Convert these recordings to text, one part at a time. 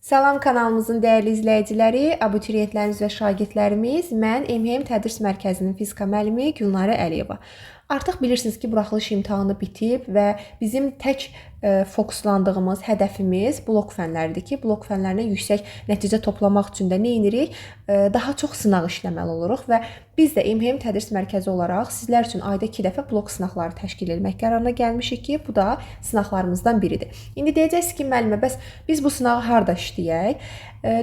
Salam kanalımızın dəyərli izləyiciləri, abituriyentlərimiz və şagirdlərimiz, mən MHM Tədris Mərkəzinin fizika müəllimi Gülnarə Əliyeva. Artıq bilirsiniz ki, buraxılış imtahanı bitib və bizim tək fokuslandığımız hədəfimiz blok fənləridir ki, blok fənlərinə yüksək nəticə toplamaq üçün də nə edirik? Daha çox sınaq işləməli oluruq və biz də MHM Tədris Mərkəzi olaraq sizlər üçün ayda 2 dəfə blok sınaqları təşkil etmək qərarına gəlmişik ki, bu da sınaqlarımızdan biridir. İndi deyəcəksiniz ki, müəllimə, bəs biz bu sınağı harda işləyək?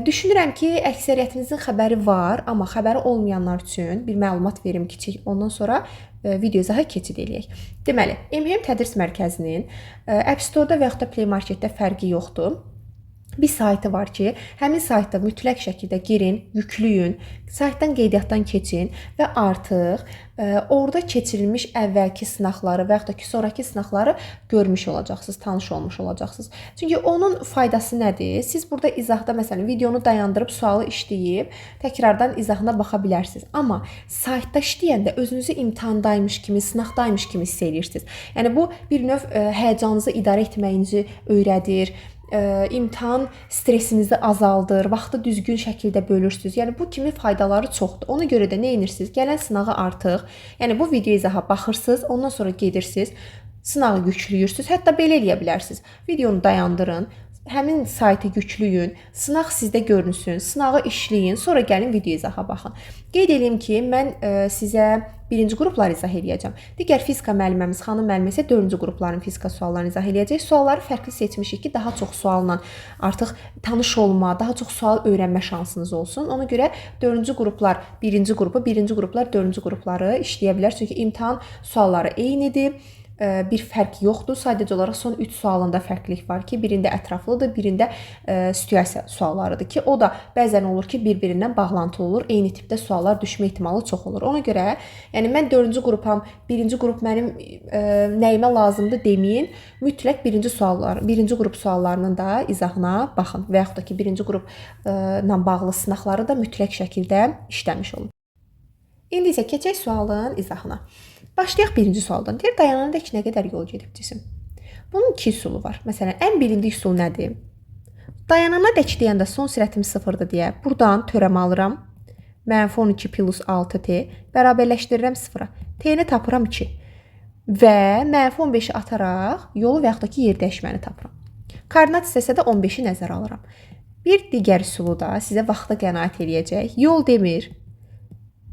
Düşünürəm ki, əksəriyyətinizin xəbəri var, amma xəbəri olmayanlar üçün bir məlumat verim kiçik. Ondan sonra video izaha keçid eləyək. Deməli, MHM Tədris Mərkəzinin App Store-da və yaxud da Play Market-də fərqi yoxdur. Bir saytı var ki, həmin saytda mütləq şəkildə girin, yüklüyün, saytdan qeydiyyatdan keçin və artıq orada keçirilmiş əvvəlki sınaqları və yaxud da ki, sonraki sınaqları görmüş olacaqsınız, tanış olmuş olacaqsınız. Çünki onun faydası nədir? Siz burada izahda, məsələn, videonu dayandırıb, sualı işləyib, təkrardan izahına baxa bilərsiniz. Amma saytda işləyəndə özünüzü imtahandaymış kimi, sınaqdaymış kimi hiss edirsiniz. Yəni, bu bir növ həyəcanınızı idarə etməyinizi öyrədir. İmtahan stresinizi azaldır, vaxtı düzgün şəkildə bölürsünüz. Yəni bu kimi faydaları çoxdur. Ona görə də nə edirsiniz? Gələn sınağı artıq, yəni bu video izaha baxırsınız, ondan sonra gedirsiniz, sınağı yüklüyürsünüz. Hətta belə eləyə bilərsiniz. Videonu dayandırın, həmin saytı yüklüyün, sınaq sizdə görünsün, sınağı işləyin, sonra gəlin video izaha baxın. Qeyd edeyim ki, mən sizə birinci qrupları izah edəcəm. Digər fizika müəlliməmiz, xanım müəllimə isə 4-cü qrupların fizika suallarını izah edəcək. Sualları fərqli seçmişik ki, daha çox sualla artıq tanış olma, daha çox sual öyrənmə şansınız olsun. Ona görə 4-cü qruplar birinci qrupu, birinci qruplar 4-cü qrupları işləyə bilər. Çünki imtahan sualları eynidir. Bir fərq yoxdur. Sadəcə olaraq son 3 sualında fərqlilik var ki, birində ətraflıdır, birində situasiya suallarıdır ki, o da bəzən olur ki, bir-birindən bağlantılı olur. Eyni tipdə suallar düşmə ehtimalı çox olur. Ona görə, yəni mən 4-cü qrupam, birinci qrup mənim nəyimə lazımdır deməyin, mütləq birinci qrup suallarının da izahına baxın və yaxud da ki, birinci qrupla bağlı sınaqları da mütləq şəkildə işləmiş olun. İndi isə keçək sualın izahına. Başlayaq birinci sualdan. Deyir, dayananadək nə qədər yol gedibcisin? Bunun 2 üsulu var. Məsələn, ən bilindik üsul nədir? Dayananadək deyəndə son sürətim 0-dır deyə buradan törəmə alıram. Mənfi 12 plus 6t bərabərləşdirirəm 0-a. T-ni tapıram 2. Və mənfi 15-i ataraq yolu və yaxud da ki, yer dəyişməni tapıram. Koordinat istəsə də 15-i nəzərə alıram. Bir digər üsulu da sizə vaxta qənaət eləyəcək. Yol demir.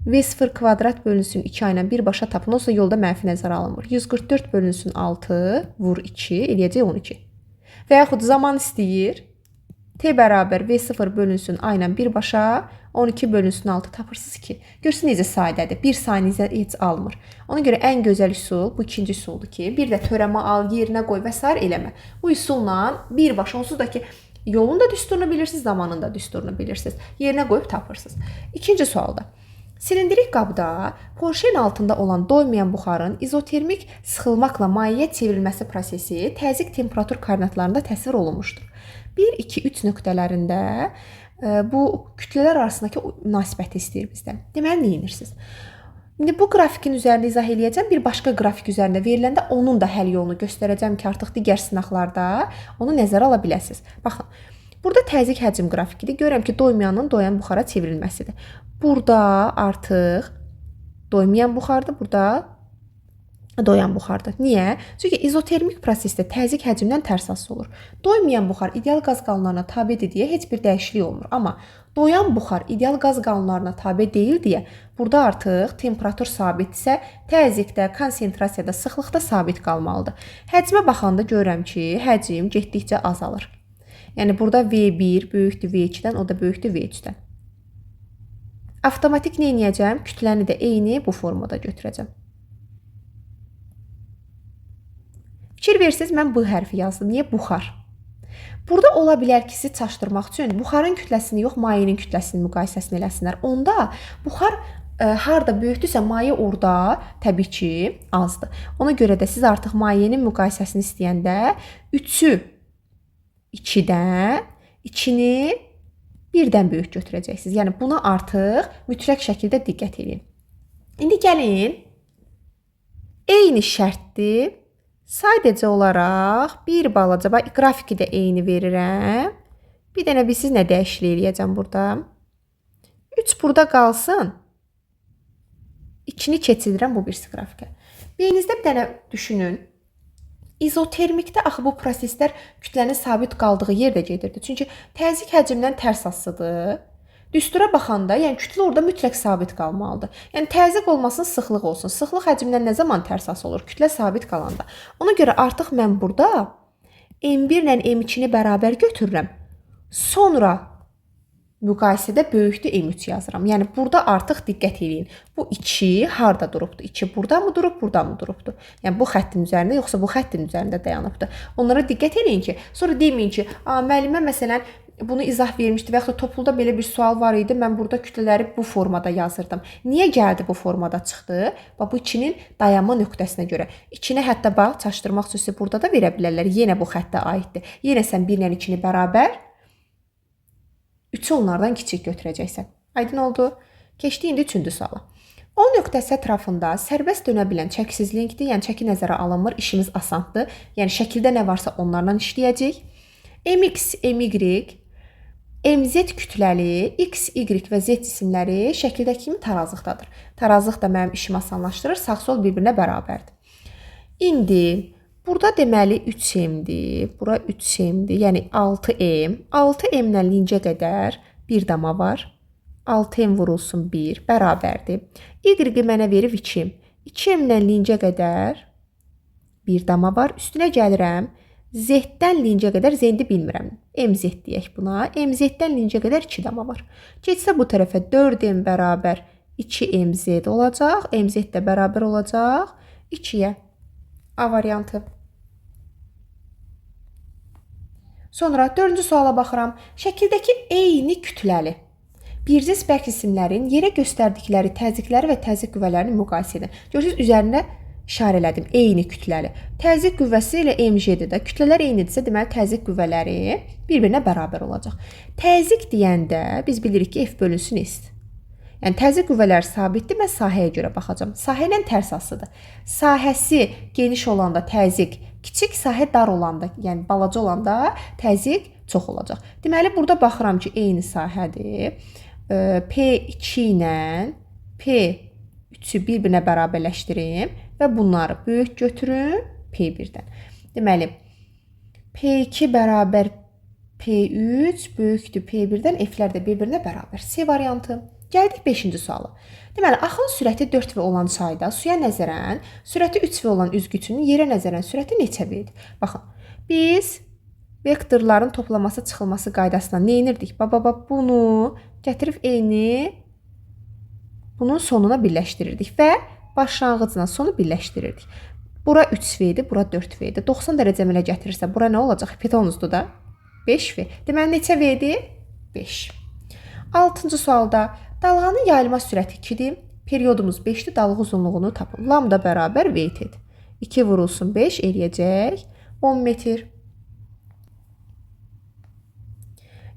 V0 kvadrat bölünsün 2 ilə birbaşa tapın. Olsa yolda mənfi nəzərə alınmır. 144 bölünsün 6 vur 2 eləyəcək 12. Və yaxud zaman istəyir. T bərabər V0 bölünsün A ilə birbaşa 12 bölünsün 6 tapırsınız ki, görsün necə sadədir. Bir saniyyə heç almır. Ona görə ən gözəl üsul bu ikinci üsuldur ki, bir də törəmə al, yerinə qoy və s. eləmə. Bu üsulla birbaşa onsuz da ki, yolun da düsturunu bilirsiniz, zamanın da düsturunu bilirsiniz. Yerinə qoyub tapırsınız. İkinci sualda. Silindrik qabda porşeyin altında olan doymayan buxarın izotermik sıxılmaqla mayeyə çevrilməsi prosesi təzyiq temperatur koordinatlarında təsvir olunmuşdur. 1, 2, 3 nöqtələrində bu kütlələr arasındakı münasibəti istəyir bizdən. Deməli, nə edirsiniz? İndi bu qrafikin üzərində izah eləyəcəm. Bir başqa qrafik üzərində veriləndə onun da həll yolunu göstərəcəm ki, artıq digər sınaqlarda onu nəzərə ala biləsiniz. Baxın. Burada təzyiq həcm qrafikidir. Görürəm ki, doymayanın doyan buxara çevrilməsidir. Burada artıq doymayan buxardır, burada doyan buxardır. Niyə? Çünki izotermik prosesdə təzyiq həcmdən tərs asılı olur. Doymayan buxar ideal qaz qanunlarına tabedir deyə heç bir dəyişiklik olmur. Amma doyan buxar ideal qaz qanunlarına tabe deyil deyə burada artıq temperatur sabitsə, təzyiqdə, konsentrasiyada, sıxlıqda sabit qalmalıdır. Həcmə baxanda görürəm ki, həcm getdikcə azalır. Yəni, burada V1 böyükdür V2-dən, o da böyükdür V3-dən. Avtomatik nə edəcəm? Kütləni də eyni bu formada götürəcəm. Fikir verirsiniz, mən B hərfi yazdım. Niyə? Buxar. Burada ola bilər ki, sizi çaşdırmaq üçün buxarın kütləsini yox, mayenin kütləsinin müqayisəsini eləsinlər. Onda buxar harda böyükdürsə, maye orada təbii ki, azdır. Ona görə də siz artıq mayenin müqayisəsini istəyəndə 3-ü 2-dən, 2-ni 1-dən böyük götürəcəksiniz. Yəni, buna artıq mütləq şəkildə diqqət edin. İndi gəlin, eyni şərtdir. Sadəcə olaraq bir balaca, qrafiki də eyni verirəm. Bir dənə bilsiz nə dəyişiklik eləyəcəm burada? 3 burada qalsın. 2-ni keçirirəm bu birisi qrafikə. Beyninizdə bir dənə düşünün. İzotermikdə axı bu proseslər kütlənin sabit qaldığı yerdə gedirdi. Çünki təzyiq həcmdən tərs asılıdır. Düstura baxanda, yəni kütlə orada mütləq sabit qalmalıdır. Yəni təzyiq olmasın, sıxlıq olsun. Sıxlıq həcmdən nə zaman tərs asılı olur? Kütlə sabit qalanda. Ona görə artıq mən burada M1 ilə M2-ni bərabər götürürəm. Sonra müqayisədə böyükdür M3 yazıram. Yəni burada artıq diqqət edin. Bu 2 harda durubdu? 2 burada mı durub, burada mı durubdu? Yəni bu xəttin üzərində yoxsa bu xəttin üzərində dayanıbdı? Onlara diqqət edin ki, sonra deməyin ki, müəllimə məsələn bunu izah vermişdi və yaxud da topulda belə bir sual var idi. Mən burada kütlələri bu formada yazırdım. Niyə gəldi bu formada çıxdı? Bax bu 2-nin dayanma nöqtəsinə görə. 2-ni hətta bax çaşdırmaq xüsusi burada da verə bilərlər. Yenə bu xəttə aiddir. Yenə sən 1 ilə 2-ni bərabər 3-ü onlardan kiçik götürəcəksən. Aydın oldu? Keçdi indi 3-cü suala. O nöqtəsi ətrafında sərbəst dönə bilən çəkisiz linkdir. Yəni çəki nəzərə alınmır. İşimiz asandır. Yəni şəkildə nə varsa onlardan işləyəcəyik. MX, MY, MZ kütləli, X, Y və Z cisimləri şəkildəki kimi tarazlıqdadır. Tarazlıq da mənim işimi asanlaşdırır. Sağ-sol bir-birinə bərabərdir. İndi burada deməli 3M-dir. Bura 3M-dir. Yəni 6M. 6M-lə lincə qədər bir dama var. 6M vurulsun 1. Bərabərdir. Y-i mənə verib 2M. 2M-lə lincə qədər bir dama var. Üstünə gəlirəm. Z-dən lincə qədər Z-i bilmirəm. MZ deyək buna. MZ-dən lincə qədər 2 dama var. Keçsə bu tərəfə 4M bərabər 2MZ olacaq. MZ də bərabər olacaq 2-yə. A variantı. Sonra 4-cü suala baxıram. Şəkildəki eyni kütləli birciz bərk cisimlərin yerə göstərdikləri təzyiqləri və təzyiq qüvvələrini müqayisə edin. Görürsünüz, üzərində işarə elədim. Eyni kütləli. Təzyiq qüvvəsi ilə MJ-dir də. Kütlələr eynidirsə, deməli təzyiq qüvvələri bir-birinə bərabər olacaq. Təzyiq deyəndə biz bilirik ki, F bölünsün ist. Yəni təzyiq qüvvələri sabitdir. Mən sahəyə görə baxacağam. Sahə ilə tərs asıdır. Sahəsi geniş olanda təzyiq kiçik, sahə dar olanda, yəni balaca olanda təzyiq çox olacaq. Deməli burada baxıram ki, eyni sahədir. P2 ilə P3-ü bir-birinə bərabərləşdirim və bunları böyük götürüm P1-dən. Deməli P2 bərabər P3 böyükdür P1-dən, F-lər də bir-birinə bərabər. C variantı. Gəldik 5-ci suala. Deməli, axın sürəti 4V olan çayda suya nəzərən, sürəti 3V olan üzgüçünün yerə nəzərən sürəti neçə V-dir? Baxın, biz vektorların toplaması, çıxılması qaydasına nə edirdik? Bunu gətirib eyni bunun sonuna birləşdirirdik və başlanğıcla sonu birləşdirirdik. Bura 3V-dir, bura 4V-dir. 90 dərəcə əmələ gətirirsə, bura nə olacaq? Hipotenuzdur da 5V. Deməli, neçə V-dir? 5. 6-cı sualda dalğanın yayılma sürəti 2-dir. Periodumuz 5-dir. Dalğa uzunluğunu tapın. Lambda bərabər V-dir. 2 vurulsun 5 eləyəcək 10 metr.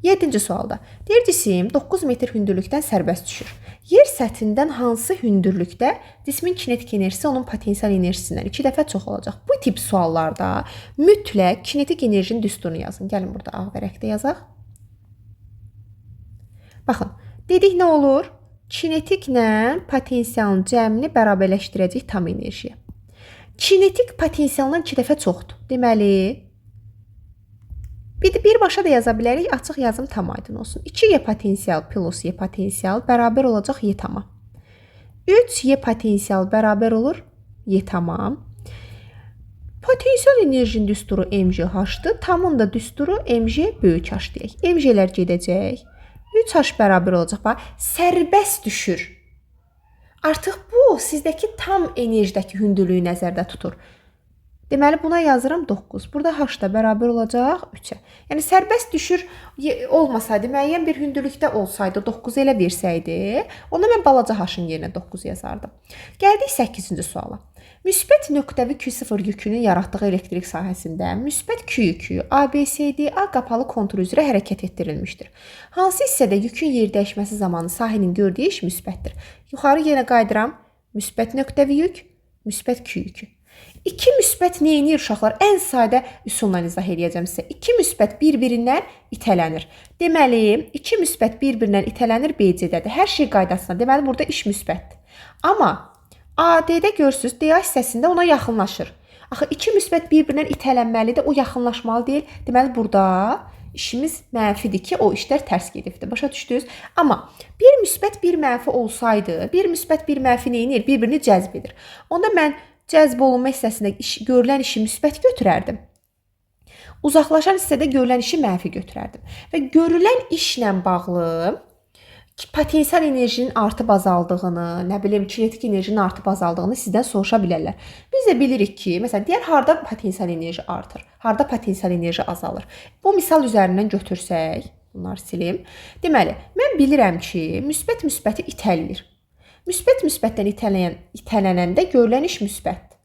7-ci sualda deyir cisim 9 metr hündürlükdən sərbəst düşür. Yer səthindən hansı hündürlükdə cismin kinetik enerjisi onun potensial enerjisindən 2 dəfə çox olacaq? Bu tip suallarda mütləq kinetik enerjinin düsturunu yazın. Gəlin burada ağ vərəqdə yazaq. Baxın, dedik nə olur? Kinetiklə potensialın cəmini bərabərləşdirəcək tam enerjiyə. Kinetik potensialdan 2 dəfə çoxdur. Deməli, birbaşa da yaza bilərik, açıq yazım tam aydın olsun. 2Y potensial plus Y potensial bərabər olacaq Y tamam. 3Y potensial bərabər olur Y tamam. Potensial enerjinin düsturu MGH-dır. Tamın da düsturu MG böyük H deyək. MG-lər gedəcək. 3H bərabər olacaq. Bax, sərbəst düşür. Artıq bu sizdəki tam enerjidəki hündürlüyü nəzərdə tutur. Deməli, buna yazıram 9. Burada H da bərabər olacaq 3-ə. Yəni, sərbəst düşür olmasaydı, müəyyən bir hündürlükdə olsaydı, 9 elə versəydi, onda mən balaca H-ın yerinə 9 yazardım. Gəldik 8-ci suala. Müsbət nöqtəvi Q0 yükünün yaratdığı elektrik sahəsində müsbət Q yükü ABCDA qapalı kontur üzrə hərəkət etdirilmişdir. Hansı hissədə yükün yer dəyişməsi zamanı sahənin gördüyü iş müsbətdir? Yuxarı yenə qayıdıram. Müsbət nöqtəvi yük, müsbət Q yükü. 2 müsbət nə edir uşaqlar? Ən sadə üsulla izah edəcəm sizə. 2 müsbət bir-birindən itələnir. Deməli, 2 müsbət bir-birindən itələnir BC-dədir. Hər şey qaydasında. Deməli, burada iş müsbətdir. Amma AD-də görürsüz, DA hissəsində ona yaxınlaşır. Axı 2 müsbət bir-birindən itələnməlidir, o yaxınlaşmalı deyil. Deməli, burada işimiz mənfidir ki, o işlər tərs gedibdir. Başa düşdünüz? Amma bir müsbət, bir mənfi olsaydı, bir müsbət, bir mənfi nə edir? Bir-birini cəzb edir. Onda mən cəzb olunma hissəsində görülən işi müsbət götürərdim. Uzaqlaşan hissədə görülən işi mənfi götürərdim. Və görülən işlə bağlı potensial enerjinin artıb azaldığını, nə bilim, kinetik enerjinin artıb azaldığını sizdən soruşa bilərlər. Biz də bilirik ki, məsələn, deyər harda potensial enerji artır, harda potensial enerji azalır. Bu misal üzərindən götürsək, bunları silim. Deməli, mən bilirəm ki, müsbət müsbəti itələyir. Müsbət müsbətdən itələnəndə görülən iş müsbətdir.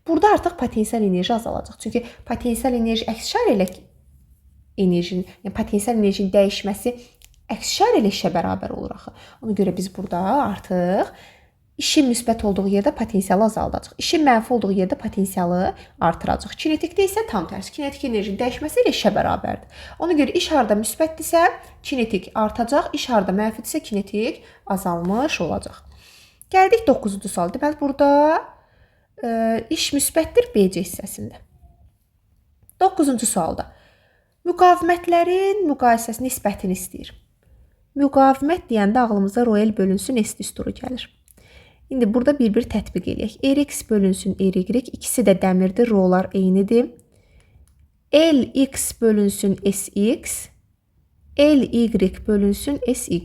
Burada artıq potensial enerji azalacaq. Çünki potensial enerji əks-işarə enerjinin, yəni potensial enerjinin dəyişməsi əks-işarə işə bərabər olur axı. Ona görə biz burada artıq işin müsbət olduğu yerdə potensialı azaldacaq. İşin mənfi olduğu yerdə potensialı artıracaq. Kinetikdə isə tam tərsi. Kinetik enerjinin dəyişməsi ilə işə bərabərdir. Ona görə iş harda müsbətdirsə, kinetik artacaq. İş harda mənfidirsə, kinetik azalmış olacaq. Gəldik 9-cu sual. Deməli, burada iş müsbətdir BC hissəsində. 9-cu sualda müqavimətlərin müqayisəsi nisbətini istəyir. Müqavimət deyəndə ağlımıza Royal bölünsün S düsturu gəlir. İndi burada bir-bir tətbiq eləyək. Rx bölünsün RY, ikisi də dəmirdir, rolar eynidir. Lx bölünsün Sx, Ly bölünsün Sy.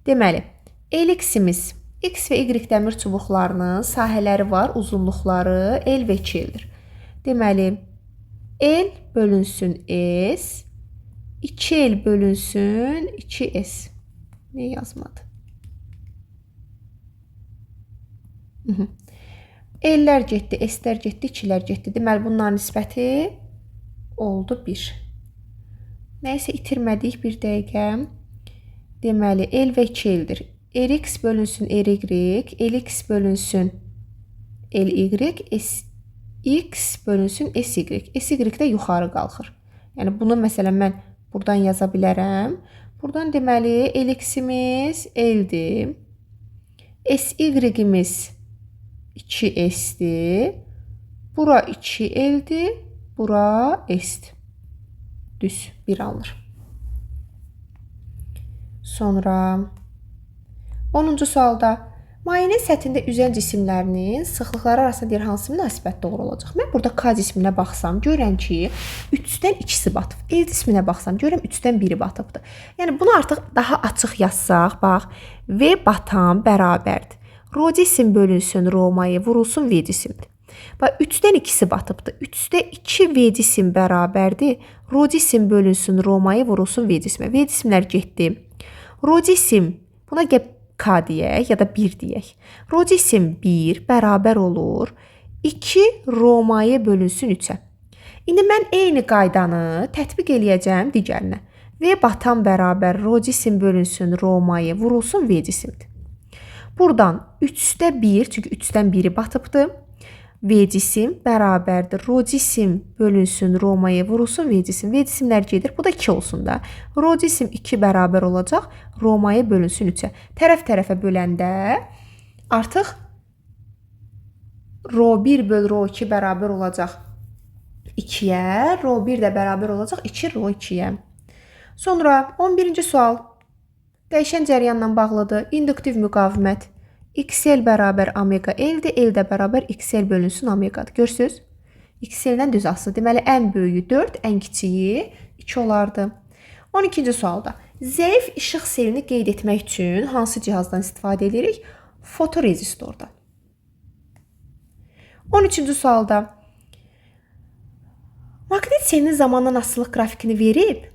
Deməli, Lx-imiz X və Y dəmir çubuqlarının sahələri var, uzunluqları L və 2L-dir. Deməli, L bölünsün S, 2L bölünsün 2S. Niyə yazmadı? L'lər getdi, S'lər getdi, 2'lər getdi. Deməli, bunların nisbəti oldu 1. Nəysə itirmədik bir dəqiqə. Deməli, L və 2L'dir. Rx bölünsün RY, Lx bölünsün Ly, Sx bölünsün Sy. Sy də yuxarı qalxır. Yəni, bunu məsələn mən buradan yaza bilərəm. Buradan deməli, Lx-imiz L-dir. Sy-imiz 2S-dir. Bura 2L-dir. Bura S-dir. Düz 1 alınır. Sonra 10-cu sualda mayenin səthində üzən cisimlərinin sıxlıqları arasında deyir hansı münasibət doğru olacaq? Mən burada K cisminə baxsam, görürəm ki, 3-dən 2-si batıb. L cisminə baxsam, görürəm 3-dən 1-i batıbdır. Yəni, bunu artıq daha açıq yazsaq, bax, V batan bərabərdir. Rho cisim bölünsün Rho maye vurulsun V cisimdir. Bax, 3-dən 2-si batıbdır. 3-də 2 V cisim bərabərdir. Rho cisim bölünsün Rho maye vurulsun V cisimə. V cisimlər getdi. Rho cisim, buna K deyək ya da 1 deyək. Rho cisim 1 bərabər olur 2 Rho maye bölünsün 3-ə. İndi mən eyni qaydanı tətbiq eləyəcəm digərinə. V batan bərabər Rho cisim bölünsün Rho maye vurulsun V cisimdir. Buradan 3-də 1, çünki 3-dən 1-i batıbdır. V cisim bərabərdir. Rho cisim bölünsün Rho maye vurulsun V cisim. V cisimlər gedir. Bu da 2 olsun da. Rho cisim 2 bərabər olacaq. Rho maye bölünsün 3-ə. Tərəf-tərəfə böləndə artıq Rho 1 böl Rho 2 bərabər olacaq 2-yə. Rho 1 də bərabər olacaq 2 Rho 2-yə. Sonra 11-ci sual. Dəyişən cəryanla bağlıdır. İnduktiv müqavimət. XL bərabər omega L-dir. L də bərabər XL bölünsün omegadır. Görürsünüz? XL-dən düz asılı. Deməli, ən böyüyü 4, ən kiçiyi 2 olardı. 12-ci sualda. Zəif işıq selini qeyd etmək üçün hansı cihazdan istifadə edirik? Fotorezistordan. 13-cü sualda. Maqnit selinin zamandan asılılıq qrafikini verib,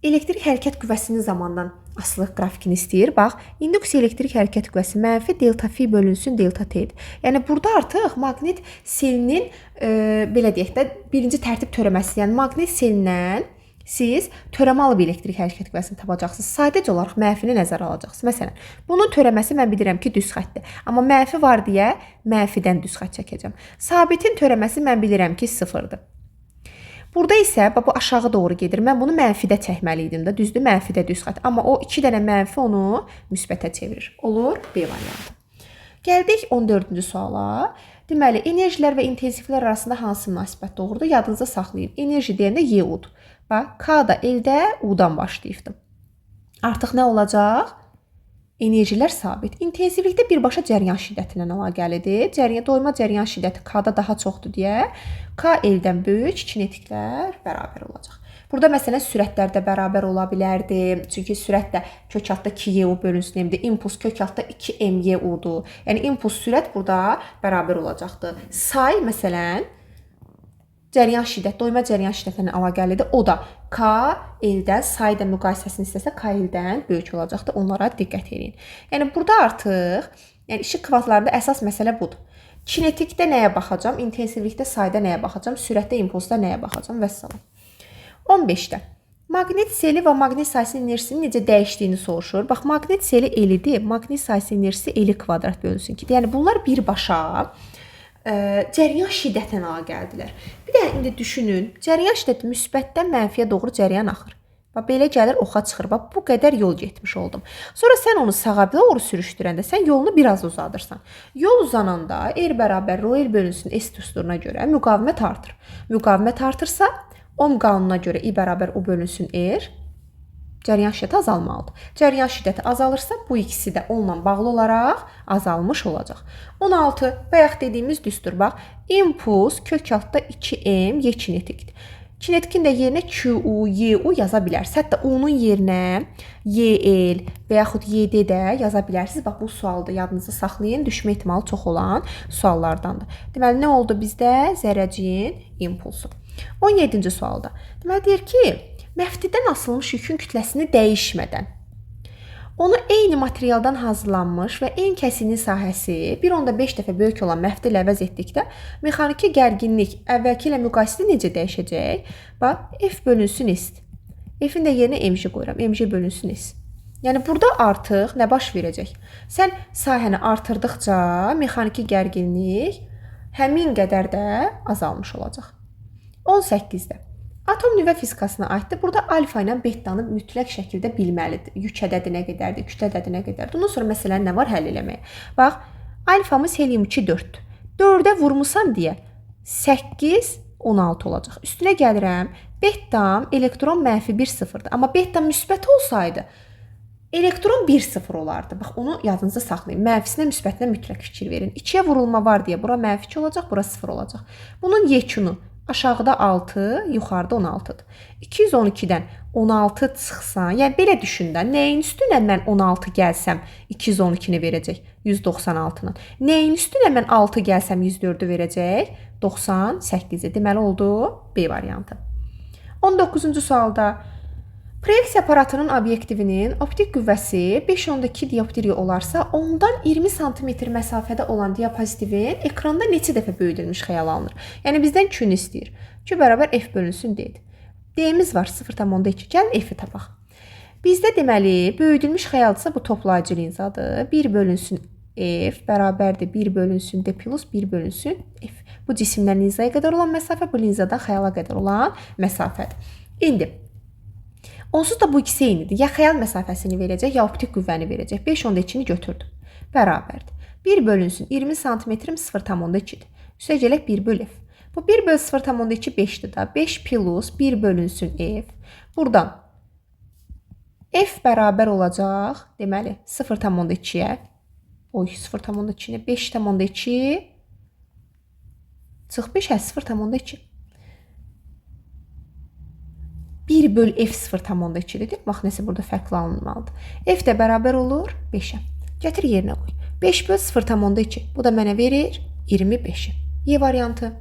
elektrik hərəkət qüvvəsinin zamandan asılılıq qrafikini istəyir. Bax, induksiya elektrik hərəkət qüvvəsi mənfi delta fi bölünsün delta t-dir. Yəni, burada artıq maqnit selinin, belə deyək də, birinci tərtib törəməsi, yəni maqnit selindən Siz törəmə alıb elektrik hərəkət qüvvəsini tapacaqsınız. Sadəcə olaraq mənfini nəzərə alacaqsınız. Məsələn, bunun törəməsi mən bilirəm ki, düz xəttdir. Amma mənfi var deyə mənfidən düz xətt çəkəcəm. Sabitin törəməsi mən bilirəm ki, 0-dır. Burada isə bu aşağı doğru gedir. Mən bunu mənfidə çəkməli idim də. Düzdür, mənfidə düz xətt. Amma o 2 dənə mənfi onu müsbətə çevirir. Olur B variantı. Gəldik 14-cü suala. Deməli, enerjilər və intensivlər arasında hansı münasibət doğrudur? Yadınızda saxlayın. Enerji deyəndə Y-udur. Bax, K da L-də U-dan başlayıbdır. Artıq nə olacaq? Enerjilər sabit. İntensivlikdə birbaşa cəryan şiddətindən əlaqəlidir. Doyma cəryan şiddəti K-da daha çoxdur deyə K L-dən böyük, kinetiklər bərabər olacaq. Burada məsələn sürətlərdə bərabər ola bilərdi. Çünki sürət də kök altda 2y-u bölünsün m-dir. İmpuls kök altda 2m-y-udur. Yəni impuls sürət burada bərabər olacaqdır. Say məsələn cəryan şiddət, doyma cəryan şiddətinə əlaqəlidir. O da K L-dən sayda müqayisəsini istəsə K L-dən böyük olacaqdır. Onlara diqqət edin. Yəni burada artıq işıq kvantlarında əsas məsələ budur. Kinetikdə nəyə baxacam, intensivlikdə sayda nəyə baxacam, sürətdə, impulsda nəyə baxacam və s. 15-də maqnit seli və maqnit sayəsinin enerjisinin necə dəyişdiyini soruşur. Bax, maqnit seli L-dir, maqnit sayəsinin enerjisi L kvadrat bölünsün ki, yəni bunlar birbaşa cəryan şiddətinə əlaqəlidirlər. Bir də indi düşünün, cəryan şiddəti müsbətdən mənfiyə doğru cəryan axır. Bax, belə gəlir, oxa çıxır. Bax, bu qədər yol getmiş oldum. Sonra sən onu sağa doğru sürüşdürəndə sən yolunu biraz uzadırsan. Yol uzananda R bərabər ρ L bölünsün S düsturuna görə müqavimət artır. Müqavimət artırsa, Ohm qanununa görə I bərabər U bölünsün R, cəryan şiddəti azalmalıdır. Cəryan şiddəti azalırsa, bu ikisi də onunla bağlı olaraq azalmış olacaq. 16. Bayaq dediyimiz düstur, bax, impuls kök altda 2m Y kinetikdir. Kinetikin də yerinə QU, YU yaza bilərsiniz. Hətta U'nun yerinə YL və yaxud YD də yaza bilərsiniz. Bax, bu sualda yadınızda saxlayın, düşmə ehtimalı çox olan suallardandır. Deməli, nə oldu bizdə? Zərrəcin impulsu. 17-ci sualda. Deməli, deyir ki, məftidən asılmış yükün kütləsini dəyişmədən onu eyni materialdan hazırlanmış və eyni kəsinlik sahəsi 1.5 dəfə böyük olan məfti ilə əvəz etdikdə mexaniki gərginlik əvvəlki ilə müqayisədə necə dəyişəcək? Bax, F bölünsün S. F-in də yerinə mg qoyuram. Mg bölünsün S. Yəni, burada artıq nə baş verəcək? Sən sahəni artırdıqca mexaniki gərginlik həmin qədər də azalmış olacaq. 18-də. Atom nüvə fizikasına aiddir. Burada alfa ilə betanı mütləq şəkildə bilməlidir. Yük ədədi nə qədərdir, kütlə ədədi nə qədərdir. Ondan sonra məsələn nə var həll eləməyə? Bax, alfamız helium 2 4-dür. 4-ə vurmusan deyə 8 16 olacaq. Üstünə gəlirəm. Betam elektron mənfi 1 0-dır. Amma betam müsbət olsaydı elektron 1 0 olardı. Bax, onu yadınızda saxlayın. Mənfisinə, müsbətinə mütləq fikir verin. 2-yə vurulma var deyə bura mənfi 2 olacaq, bura 0 olacaq. Bunun yekunu aşağıda 6, yuxarıda 16-dır. 212-dən 16 çıxsan, yəni belə düşün də, nəyin üstünə mən 16 gəlsəm 212-ni verəcək 196-nın. Nəyin üstünə mən 6 gəlsəm 104-ü verəcək 98-i. Deməli oldu B variantı. 19-cu sualda proyeksiya aparatının obyektivinin optik qüvvəsi 5.2 dioptriya olarsa, ondan 20 sm məsafədə olan diapozitivin ekranda neçə dəfə böyüdülmüş xəyal alınır? Yəni, bizdən Q-ni istəyir. Q bərabər F bölünsün D-dir. D-miz var 0.2. Gəlin F-i tapaq. Bizdə deməli, böyüdülmüş xəyaldırsa bu toplayıcı linzadır. 1 bölünsün F bərabərdir 1 bölünsün D plus 1 bölünsün F. Bu cisimdən linzaya qədər olan məsafə, bu linzadan xəyala qədər olan məsafədir. İndi, onsuz da bu ikisi eynidir. Ya xəyal məsafəsini verəcək, ya optik qüvvəni verəcək. 5.2-ni götürdüm. Bərabərdir. 1 bölünsün 20 cm 0.2-dir. Üstə gələk 1 böl F. Bu 1 böl 0.2 5-dir da. 5 plus 1 bölünsün F. Buradan F bərabər olacaq. Deməli, 0.2-yə. Oy, 0.2-nə 5.2 çıx 5, 0.2. 1 böl F 0.2-dir. Bax, nəsə burada fərqli alınmalıdır. F də bərabər olur 5-ə. Gətir yerinə qoy. 5 böl 0.2. Bu da mənə verir 25-i. Y variantı.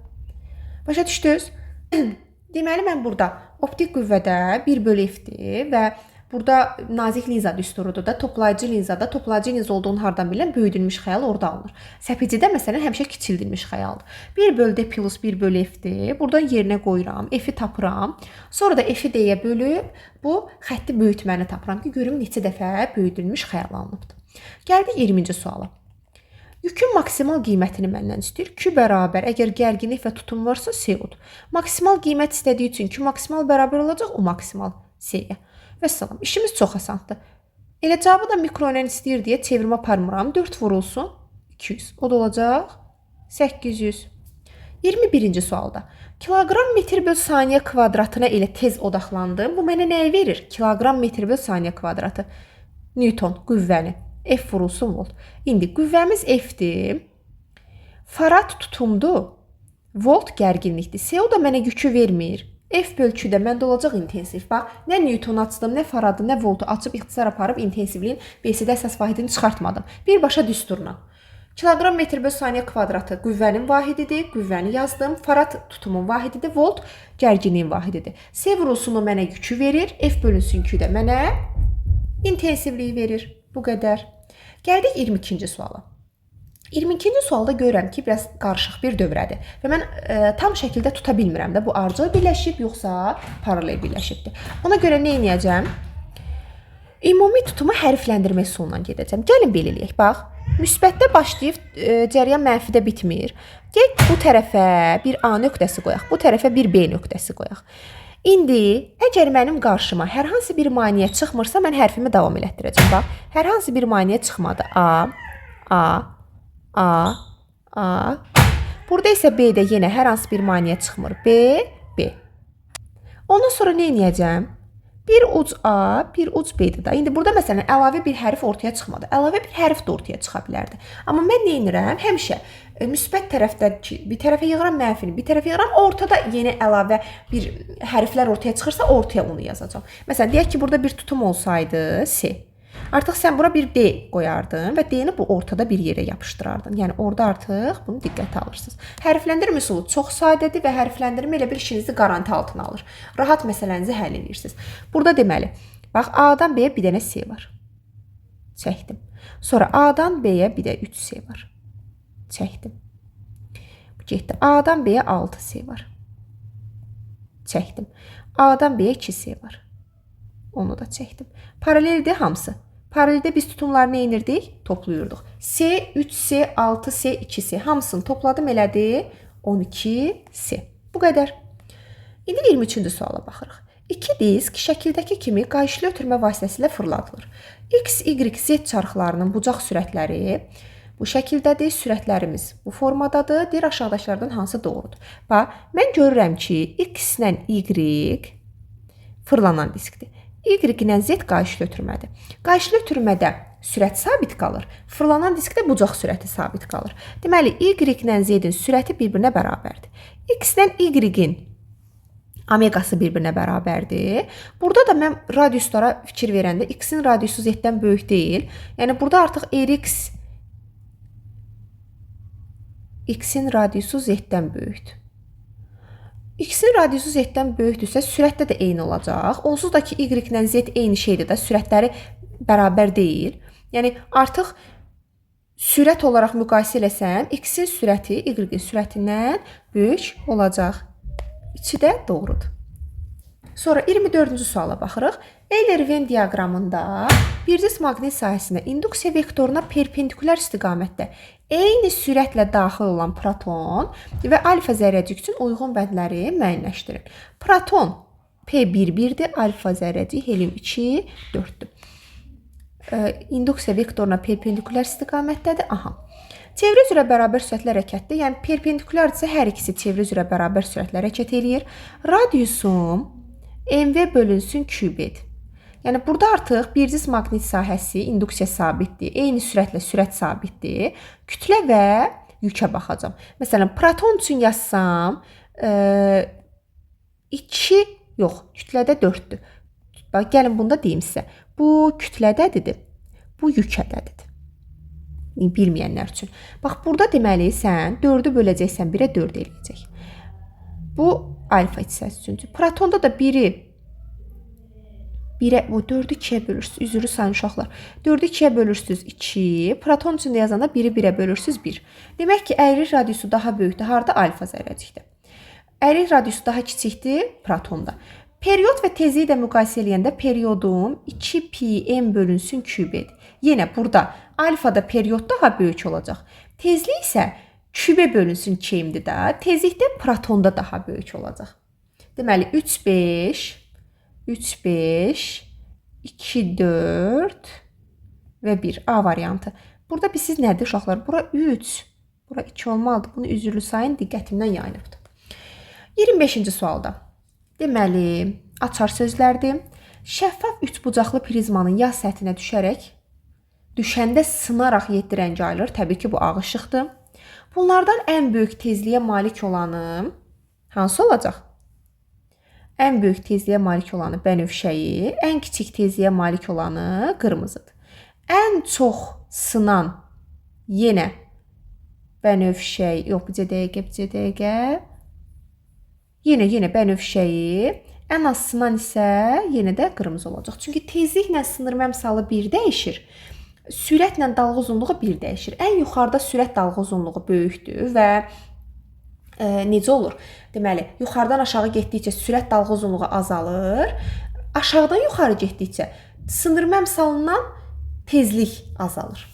Başa düşdünüz? Deməli, mən burada optik qüvvədə 1 böl F-dir və Burada nazik linza düsturudur da, toplayıcı linzada toplayıcı linza olduğunu hardan bilən böyüdülmüş xəyal orada alınır. Səpicidə məsələn həmişə kiçildilmiş xəyaldır. 1/d plus 1/f-dir. Buradan yerinə qoyuram, f-i tapıram. Sonra da f-i d-yə bölüb bu xətti böyütməni tapıram ki, görüm neçə dəfə böyüdülmüş xəyal alınıbdır. Gəldik 20-ci suala. Yükün maksimal qiymətini məndən istəyir. Q bərabər, əgər gərginlik və tutum varsa CO-dur. Maksimal qiymət istədiyi üçün Q maksimal bərabər olacaq o maksimal C-yə. Və salam. İşimiz çox asandır. Elə cavabı da mikro ilə istəyir deyə çevirmə aparmıram. 4 vurulsun 200. O da olacaq 800. 21-ci sualda. Kiloqram metr böl saniyə kvadratına elə tez odaqlandım. Bu mənə nəyi verir? Kiloqram metr böl saniyə kvadratı. Newton qüvvəni. F vurulsun volt. İndi qüvvəmiz F-dir. Farad tutumdur. Volt gərginlikdir. CO da mənə yükü vermir. F bölküdə məndə olacaq intensiv. Bax, nə Newton açdım, nə faradı, nə voltu açıb ixtisar aparıb intensivliyin BC-də əsas vahidini çıxartmadım. Birbaşa düsturla. Kiloqram metr böl saniyə kvadratı qüvvənin vahididir. Qüvvəni yazdım. Farad tutumun vahididir. Volt gərginliyin vahididir. C vurulsunu mənə yükü verir. F bölünsün Q də mənə intensivliyi verir. Bu qədər. Gəldik 22-ci suala. 22-ci sualda görürəm ki, biraz qarışıq bir dövrədir və mən tam şəkildə tuta bilmirəm də bu ardıcıl birləşib yoxsa paralel birləşibdir. Ona görə nə edəcəm? Ümumi tutumu hərfləndirmə üsulundan gedəcəm. Gəlin belə eləyək. Bax, müsbətdə başlayıb cəryan mənfidə bitmir. Gəl bu tərəfə bir A nöqtəsi qoyaq, bu tərəfə bir B nöqtəsi qoyaq. İndi əgər mənim qarşıma hər hansı bir maneə çıxmırsa, mən hərfimi davam elətdirəcəm. Bax, hər hansı bir maneə çıxmadı. A. Burada isə B-də yenə hər hansı bir maneə çıxmır. B. Ondan sonra nə edəcəm? Bir uc A, bir uc B-dir da. İndi burada məsələn əlavə bir hərf ortaya çıxmadı. Əlavə bir hərf də ortaya çıxa bilərdi. Amma mən nə edirəm? Həmişə müsbət tərəfdə bir tərəfə yığıram mənfini, bir tərəfə yığıram, ortada yeni əlavə bir hərflər ortaya çıxırsa, ortaya onu yazacağam. Məsələn, deyək ki, burada bir tutum olsaydı C. Artıq sən bura bir D qoyardın və D-ni bu ortada bir yerə yapışdırardın. Yəni orada artıq bunu diqqətə alırsınız. Hərfləndirmə üsulu çox sadədir və hərfləndirmə elə bir işinizi qaranti altına alır. Rahat məsələnizi həll edirsiniz. Burada deməli, bax A-dan B-yə bir dənə C var. Çəkdim. Sonra A-dan B-yə bir də 3C var. Çəkdim. Bu getdi. A-dan B-yə 6C var. Çəkdim. A-dan B-yə 2C var. Onu da çəkdim. Paraleldir hamısı. Paraleldə biz tutumları nə edirdik? Toplayırdıq. C, 3C, 6C, 2C. Hamısını topladım elədi. 12C. Bu qədər. İndi 23-cü suala baxırıq. İki disk şəkildəki kimi qayışlı ötürmə vasitəsilə fırladılır. X, Y, Z çarxlarının bucaq sürətləri bu şəkildədir. Sürətlərimiz bu formadadır. Deyir, aşağıdakılardan hansı doğrudur? Bax, mən görürəm ki, X ilə Y fırlanan diskdir. Y ilə Z qayışlı ötürmədir. Qayışlı ötürmədə sürət sabit qalır. Fırlanan diskdə bucaq sürəti sabit qalır. Deməli, Y ilə Z-in sürəti bir-birinə bərabərdir. X ilə Y-in omegası bir-birinə bərabərdir. Burada da mən radiuslara fikir verəndə X-in radiusu Z-dən böyük deyil. Yəni, burada artıq X-in radiusu Z-dən böyükdür. X-in radiusu Z-dən böyükdürsə, sürətdə də eyni olacaq. Onsuz da ki, Y ilə Z eyni şeydir də, sürətləri bərabər deyil. Yəni, artıq sürət olaraq müqayisə eləsəm, X-in sürəti Y-in sürətindən böyük olacaq. İçi də doğrudur. Sonra 24-cü suala baxırıq. Euler-Venn diaqramında bir cisim maqnit sahəsinə induksiya vektoruna perpendikulyar istiqamətdə eyni sürətlə daxil olan proton və alfa zərrəcik üçün uyğun bəndləri müəyyənləşdirin. Proton P1-1-dir, alfa zərrəcik helium 2-4-dür. İnduksiya vektoruna perpendikulyar istiqamətdədir. Aha. Çevrə üzrə bərabər sürətlə hərəkətdir. Yəni perpendikulyardirsə hər ikisi çevrə üzrə bərabər sürətlə hərəkət eləyir. Radiusum MV bölünsün kübdir. Yəni burada artıq bir cisim maqnit sahəsi induksiya sabitdir. Eyni sürətlə sürət sabitdir. Kütlə və yükə baxacağam. Məsələn, proton üçün yazsam 2 yox, kütlədə 4-dür. Bax, gəlin bunda deyim sizə. Bu kütlədədir, bu yükədədir. Bilməyənlər üçün. Bax, burada deməli sən 4-ü böləcəksən 1-ə 4 eləyəcək. Bu alfa hissəsi üçündür. Protonda da 1-i Bu 4-ü 2-yə bölürsüz. Üzrü sayın uşaqlar. 4-ü 2-yə bölürsüz 2. Proton üçün yazanda 1-i 1-ə bölürsüz 1. Demək ki, əyrilik radiusu daha böyükdür. Harda? Alfa zərrəcikdə. Əyrilik radiusu daha kiçikdir protonda. Period və tezliyi də müqayisə edəndə periyodum 2πm bölünsün kübdir. Yenə burada alfada periyod daha böyük olacaq. Tezlik isə kübə bölünsün kmdir də. Tezlikdə protonda daha böyük olacaq. Deməli 3 5 2 4 və 1 A variantı. Burada siz nədir uşaqlar? Bura 3, bura 2 olmalıdır. Bunu üzürlü sayın diqqətimdən yayınıbdır. 25-ci sualda. Deməli, açar sözlərdir. Şəffaf üçbucaqlı prizmanın yağ səthinə düşəndə sınaraq 7 rəng ayrılır. Təbii ki, bu ağ işıqdır. Bunlardan ən böyük tezliyə malik olanı hansı olacaq? Ən böyük tezliyə malik olanı bənövşəyi, ən kiçik tezliyə malik olanı qırmızıdır. Ən çox sınan yenə bənövşəyi, yox, bir dəqiqə. Yenə bənövşəyi, ən az sınan isə yenə də qırmızı olacaq. Çünki tezliklə sınır əmsalı 1 dəyişir. Sürətlə dalğa uzunluğu 1 dəyişir. Ən yuxarıda sürət dalğa uzunluğu böyükdür və necə olur? Deməli, yuxarıdan aşağı getdikcə sürət dalğa uzunluğu azalır. Aşağıdan yuxarı getdikcə sınırma əmsalından tezlik azalır.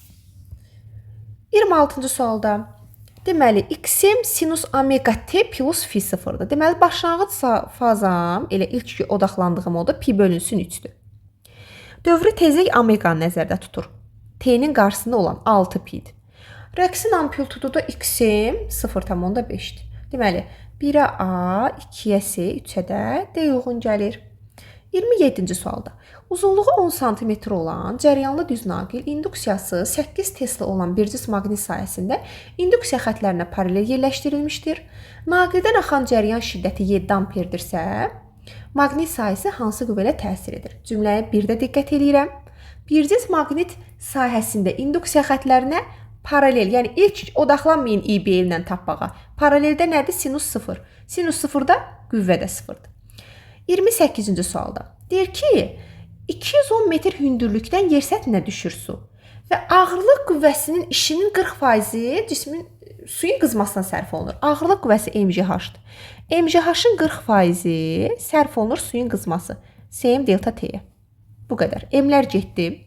26-cı sualda. Deməli, x-im sinus omega t plus fi sıfırdır. Deməli, başlanğıc fazam, elə ilk odaqlandığım o da pi bölünsün 3-dür. Dövrü tezlik omeganı nəzərdə tutur. T-nin qarşısında olan 6 pi'dir. Rəqsin amplitudu da x-im 0,5'dir. Deməli, 1-ə A, 2-yə S, 3-ə də D uyğun gəlir. 27-ci sualda. Uzunluğu 10 sm olan cəryanlı düznaqil induksiyası 8 Tesla olan bir cis maqnit sayəsində induksiya xətlərinə paralel yerləşdirilmişdir. Naqildən axan cəryan şiddəti 7 amperdirsə, maqnit sayəsi hansı qüvvə ilə təsir edir? Cümləyə bir də diqqət edirəm. Bir cis maqnit sahəsində induksiya xətlərinə paralel, yəni ilk odaqlanmayın İB ilə tapbağa. Paraleldə nədir? Sinus 0. Sinus 0-da qüvvə də 0-dır. 28-ci sualda. Deyir ki, 210 metr hündürlükdən yer səthinə düşür su və ağırlıq qüvvəsinin işinin 40% suyun qızmasına sərf olunur. Ağırlıq qüvvəsi mgh-dır. mgh-ın 40% sərf olunur suyun qızması. Sm delta t-yə. Bu qədər. M'lər getdi.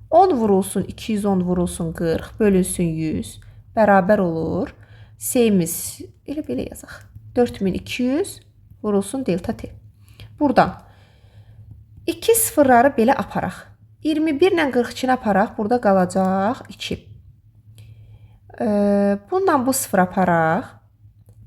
10 vurulsun 210 vurulsun 40 bölünsün 100 bərabər olur. S'imiz belə yazaq. 4200 vurulsun delta t. Buradan 2 sıfırları belə aparaq. 21 ilə 42-ni aparaq. Burada qalacaq 2. Bundan bu sıfır aparaq.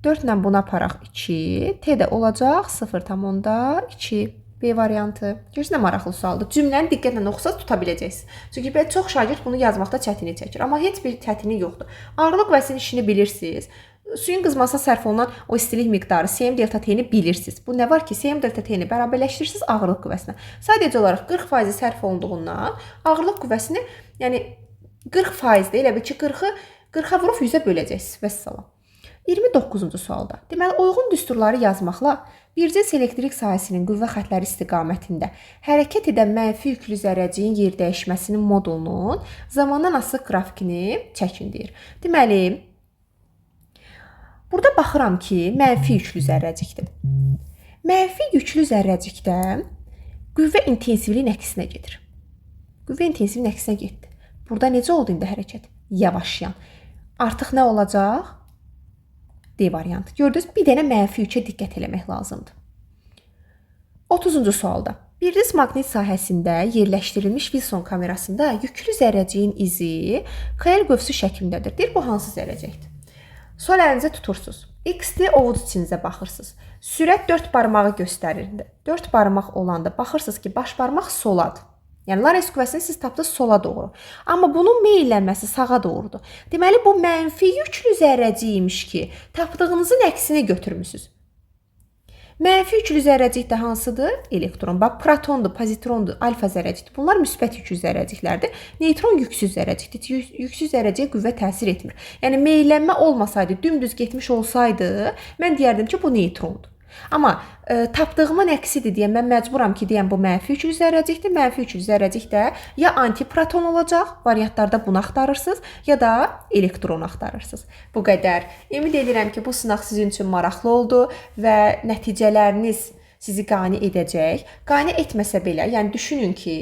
4 ilə bunu aparaq 2. T də olacaq 0,2. B variantı. Görürsən nə maraqlı sualdır. Cümləni diqqətlə oxusaz tuta biləcəksiniz. Çünki çox şagird bunu yazmaqda çətinlik çəkir. Amma heç bir çətinlik yoxdur. Ağırlıq qüvvəsinin işini bilirsiniz. Suyun qızmasına sərf olunan o istilik miqdarı Sm delta t-ni bilirsiniz. Bu nə var ki, Sm delta t-ni bərabərləşdirirsiniz ağırlıq qüvvəsinə. Sadəcə olaraq 40% sərf olunduğundan ağırlıq qüvvəsini, yəni 40%-də elə bil ki, 40-a vurub 100-ə böləcəksiniz. Vəssalam. 29-cu sualda. Deməli, uyğun düsturları yazmaqla bir cis elektrik sahəsinin qüvvə xətləri istiqamətində hərəkət edən mənfi yüklü zərrəciyin yer dəyişməsinin modulunun zamandan asılı qrafikini çəkin deyir. Deməli, burada baxıram ki, mənfi yüklü zərrəcikdir. Mənfi yüklü zərrəcikdə qüvvə intensivliyin əksinə gedir. Qüvvə intensivliyin əksinə getdi. Burada necə oldu indi hərəkət? Yavaşlayan. Artıq nə olacaq? D variantı. Gördünüz, bir dənə mənfi yükə diqqət eləmək lazımdır. 30-cu sualda. Bir cis maqnit sahəsində yerləşdirilmiş Wilson kamerasında yüklü zərrəciyin izi KL qövsü şəklindədir. Deyir, bu hansı zərrəcəkdir? Sol əlinizə tutursunuz. X-də ovuc içinizə baxırsınız. Sürət 4 barmağı göstərir. 4 barmaq olanda baxırsınız ki, baş barmaq soladır. Yəni, Lorentz qüvvəsini siz tapdınız sola doğru. Amma bunun meylənməsi sağa doğrudur. Deməli, bu mənfi yüklü zərrəciymiş ki, tapdığınızın əksini götürmüsünüz. Mənfi yüklü zərrəcik də hansıdır? Elektron. Bax, protondur, pozitrondur, alfa zərrəcikdir. Bunlar müsbət yüklü zərrəciklərdir. Neytron yüksüz zərrəcikdir. Yüksüz zərrəciyə qüvvə təsir etmir. Yəni, meylənmə olmasaydı, dümdüz getmiş olsaydı, mən deyərdim ki, bu neytrondur. Amma tapdığımın əksidir deyə mən məcburam ki, deyəm bu mənfi 300 zərrəcikdir. Mənfi 300 zərrəcik də ya antiproton olacaq, variantlarda bunu axtarırsınız, ya da elektron axtarırsınız. Bu qədər. Ümid edirəm ki, bu sınaq sizin üçün maraqlı oldu və nəticələriniz sizi qane edəcək. Qane etməsə belə, yəni düşünün ki,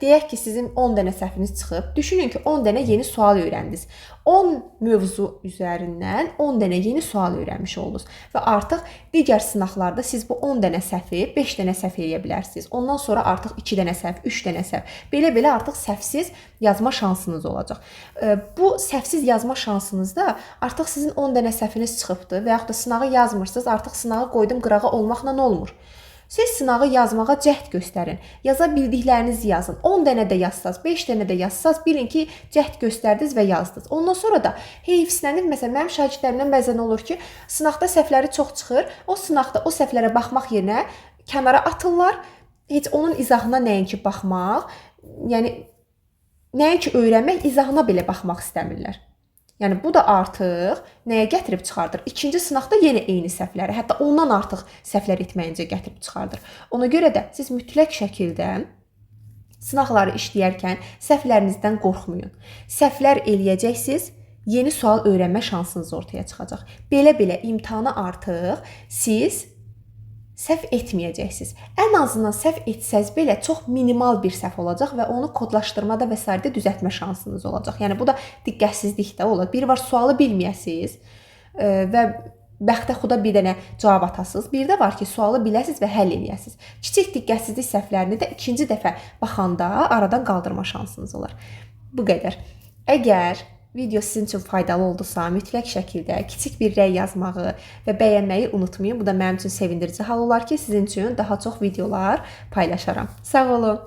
deyək ki, sizin 10 dənə səhviniz çıxıb, düşünün ki, 10 dənə yeni sual öyrəndiniz. 10 mövzu üzərindən 10 dənə yeni sual öyrənmiş oldunuz və artıq digər sınaqlarda siz bu 10 dənə səhvi 5 dənə səhv edə bilərsiniz. Ondan sonra artıq 2 dənə səhv, 3 dənə səhv. Belə-belə artıq səhvsiz yazma şansınız olacaq. Bu səhvsiz yazma şansınızda artıq sizin 10 dənə səhviniz çıxıbdı və yaxud da sınağı yazmırsınız, artıq sınağı qoydum qırağa olmaqla olmur. Siz sınağı yazmağa cəhd göstərin. Yaza bildiklərinizi yazın. 10 dənə də yazsaz, 5 dənə də yazsaz, bilin ki, cəhd göstərdiniz və yazdınız. Ondan sonra da heyfsilənib, məsələn, mənim şagirdlərimdən bəzən olur ki, sınaqda səhvləri çox çıxır. O sınaqda o səhvlərə baxmaq yerinə kənara atırlar. Heç onun izahına nəinki baxmaq, yəni nəinki öyrənmək, izahına belə baxmaq istəmirlər. Yəni bu da artıq nəyə gətirib çıxardır? İkinci sınaqda yenə eyni səhvləri, hətta ondan artıq səhvlər etməyincə gətirib çıxardır. Ona görə də siz mütləq şəkildə sınaqları işləyərkən səhvlərinizdən qorxmayın. Səhvlər eləyəcəksiniz, yeni sual öyrənmə şansınız ortaya çıxacaq. Belə-belə imtahana artıq siz səhv etməyəcəksiniz. Ən azından səhv etsəz belə çox minimal bir səhv olacaq və onu kodlaşdırmada və s. düzəltmə şansınız olacaq. Yəni bu da diqqətsizlik də olar. Bir var sualı bilməyəsiniz və bəxtəxuda bir dənə cavab atasınız. Bir də var ki, sualı biləsiniz və həll eləyəsiniz. Kiçik diqqətsizlik səhvlərini də ikinci dəfə baxanda aradan qaldırma şansınız olar. Bu qədər. Əgər video sizin üçün faydalı oldusa, mütləq şəkildə kiçik bir rəy yazmağı və bəyənməyi unutmayın. Bu da mənim üçün sevindirici hal olar ki, sizin üçün daha çox videolar paylaşaram. Sağ olun.